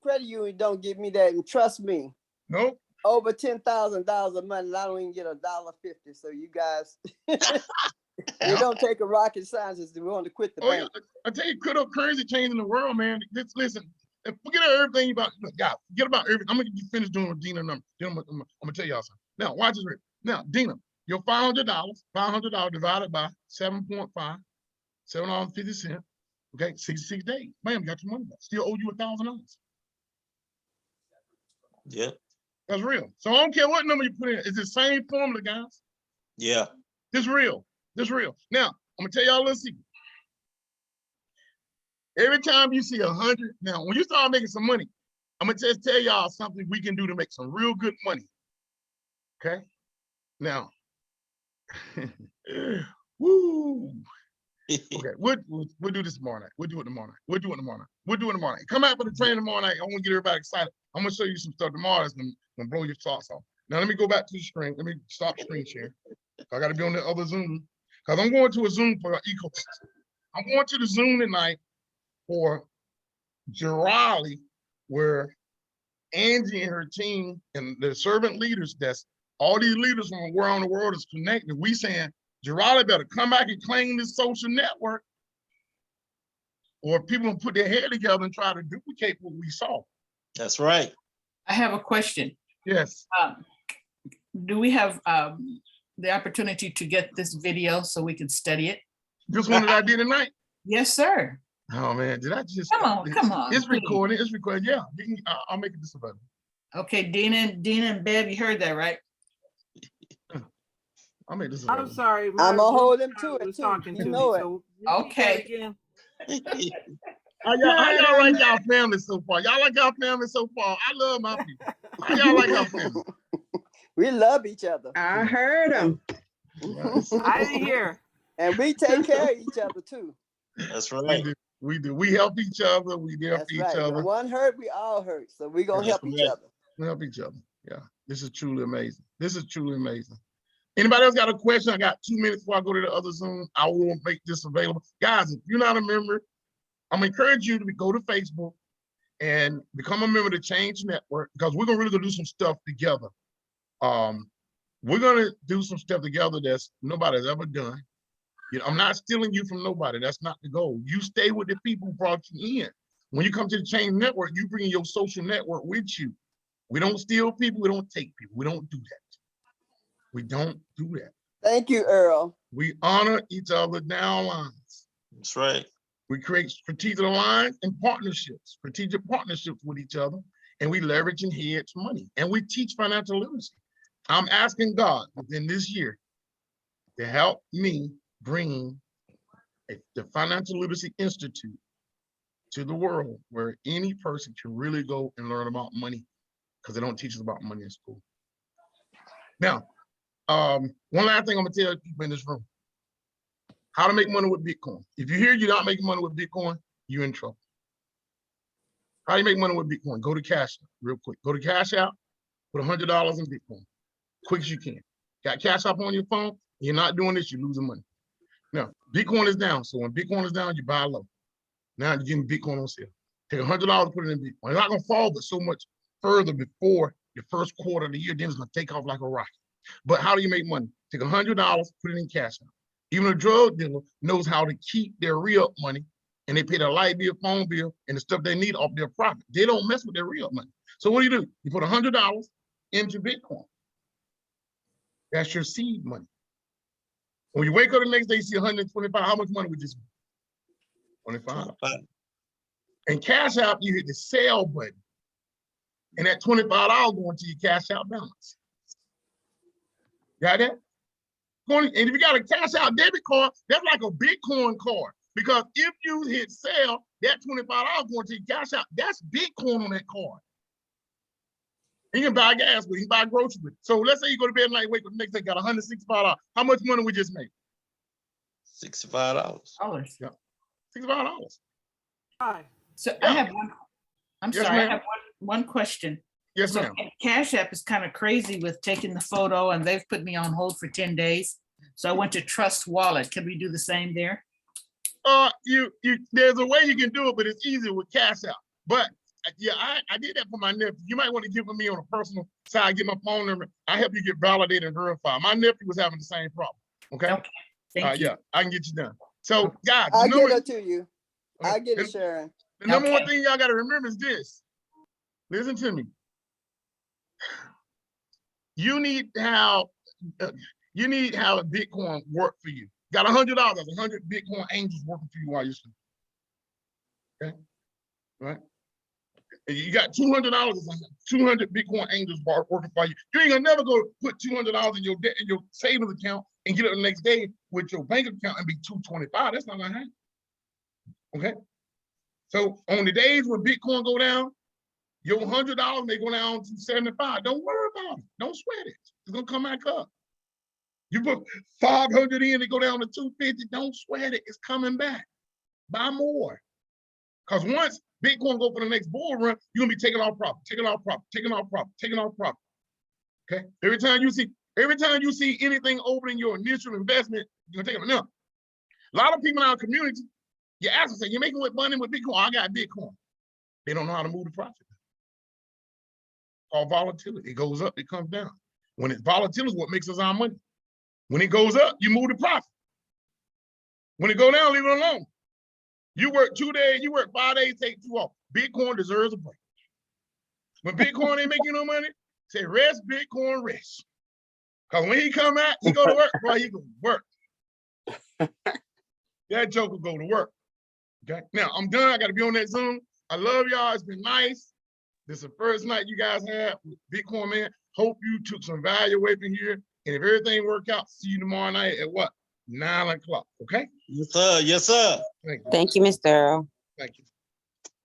Credit Union don't give me that, and trust me, Nope. over $10,000 a month, and I don't even get $1.50. So you guys, you don't take a rocket scientist to want to quit the bank. Yeah. I tell you, cryptocurrency changing the world, man. Just listen, forget everything about God. Forget about everything. I'm gonna get finished doing with Dina number. Then I'm gonna tell y'all something. Now, watch this. Now, Dina, your $500 divided by 7.5, $7.50. Okay, 66 days. Bam, got your money back. Still owe you $1,000. Yep. That's real. So I don't care what number you put in. It's the same formula, guys. Yeah. This real. This real. Now, I'm gonna tell y'all a little secret. Every time you see 100, now when you start making some money, I'm gonna just tell y'all something we can do to make some real good money. Okay? Now, woo. Okay, we'll do this tomorrow night. We'll do it tomorrow night. Come out for the training tomorrow night. I want to get everybody excited. I'm gonna show you some stuff tomorrow that's gonna blow your socks off. Now let me go back to the screen. Let me stop screen share. I gotta be on the other Zoom. Because I'm going to a Zoom for ecosystem. I'm going to the Zoom tonight for Girali, where Angie and her team and the servant leaders, that's all these leaders from around the world is connected. We saying, Girardi better come back and claim this social network, or people will put their head together and try to duplicate what we saw. That's right. I have a question. Yes. Do we have the opportunity to get this video so we can study it? This one that I did tonight? Yes, sir. Oh man, did I just? Come on. It's please. recorded. It's recorded. Yeah, I'll make it this available. Okay, Dina and Bev, you heard that, right? I'll make this I'm available. sorry. I'ma my hold him child to it, was too. talking You to know me, it. so repeat that Okay. again. How y'all like y'all family so far? Y'all like y'all family so far? I love my people. How y'all like y'all family? We love each other. I heard him. Yes. I didn't hear. And we take care of each other too. That's We right. do. We do. We help each other. We help That's each right. When other. one hurt, we all hurt. So we gonna That's help each right. other. We help each other. Yeah. This is truly amazing. This is truly amazing. Anybody else got a question? I got 2 minutes before I go to the other Zoom. I will make this available. Guys, if you're not a member, I'm encouraging you to go to Facebook and become a member of the Change Network, because we're gonna really go do some stuff together. We're gonna do some stuff together that's nobody's ever done. You know, I'm not stealing you from nobody. That's not the goal. You stay with the people who brought you in. When you come to the Change Network, you bring your social network with you. We don't steal people. We don't take people. We don't do that. We don't do that. Thank you, Earl. We honor each other down lines. That's right. We create strategic alliance and partnerships, strategic partnerships with each other, and we leverage and hedge money. And we teach financial literacy. I'm asking God within this year to help me bring the Financial Literacy Institute to the world, where any person can really go and learn about money, because they don't teach us about money in school. Now, one last thing I'm gonna tell people in this room: how to make money with Bitcoin. If you hear you're not making money with Bitcoin, you're in trouble. How do you make money with Bitcoin? Go to Cash App real quick. Go to Cash App, put $100 in Bitcoin, quick as you can. Got Cash App on your phone? You're not doing this, you're losing money. Now, Bitcoin is down. So when Bitcoin is down, you buy low. Now you're getting Bitcoin on sale. Take $100, put it in Bitcoin. It's not gonna fall, but so much further before the first quarter of the year, then it's gonna take off like a rocket. But how do you make money? Take $100, put it in Cash App. Even a drug dealer knows how to keep their real money, and they pay their light bill, phone bill, and the stuff they need off their profit. They don't mess with their real money. So what do? You put $100 into Bitcoin. That's your seed money. When you wake up the next day, you see 125, how much money we just made? 25. And Cash App, you hit the sell button. And that $25 going to your Cash App balance. Got that? And if you got a Cash Out debit card, that's like a Bitcoin card. Because if you hit sell, that $25 going to your Cash Out, that's Bitcoin on that card. You can buy gas with it, you can buy groceries with it. So let's say you go to bed at night, wake up the next day, got $165. How much money we just made? $65. Yeah, $65. Hi. So Yeah. I have one, I'm Yes, sorry, I ma'am. have one question. Yes, So ma'am. Cash App is kind of crazy with taking the photo, and they've put me on hold for 10 days. So I went to Trust Wallet. Can we do the same there? There's a way you can do it, but it's easier with Cash Out. But yeah, I did that for my nephew. You might want to give me on a personal side, get my phone number. I help you get validated and verified. My nephew was having the same problem. Okay. Okay, thank you. Yeah, I can get you done. So guys, I get it to you. Okay, I get it, the- Sharon. The number one Okay. thing y'all got to remember is this. Listen to me. You need to have Bitcoin work for you. Got $100, 100 Bitcoin angels working for you while you're sleeping. Okay, right? And you got $200, 200 Bitcoin angels working for you. You ain't gonna never go put $200 in your savings account and get it the next day with your bank account and be $225. That's not gonna happen. Okay. So on the days when Bitcoin go down, your $100 may go down to 75. Don't worry about it. Don't sweat it. It's gonna come back up. You put 500 in, it go down to 250. Don't sweat it. It's coming back. Buy more. Because once Bitcoin go for the next bull run, you're gonna be taking off profit, taking off profit, taking off profit, taking off profit. Okay. Every time you see anything over in your initial investment, you're gonna take it. Now, a lot of people in our community, you ask them, say, you're making what money with Bitcoin? I got Bitcoin. They don't know how to move the profit. Called volatility. It goes up, it comes down. When it's volatility, what makes us our money. When it goes up, you move the profit. When it go down, leave it alone. You work 2 days, you work 5 days, take 2 off. Bitcoin deserves a break. When Bitcoin ain't making no money, say rest, Bitcoin, rest. Because when he come out, he go to work, boy, he go to work. That joker go to work. Okay, now I'm done. I got to be on that Zoom. I love y'all. It's been nice. This is the first night you guys had with Bitcoin Man. Hope you took some value away from here. And if everything worked out, see you tomorrow night at what? 9 o'clock. Okay? Yes, sir. Yes, sir. Thank you. Thank you, Mr. Earl. Thank you.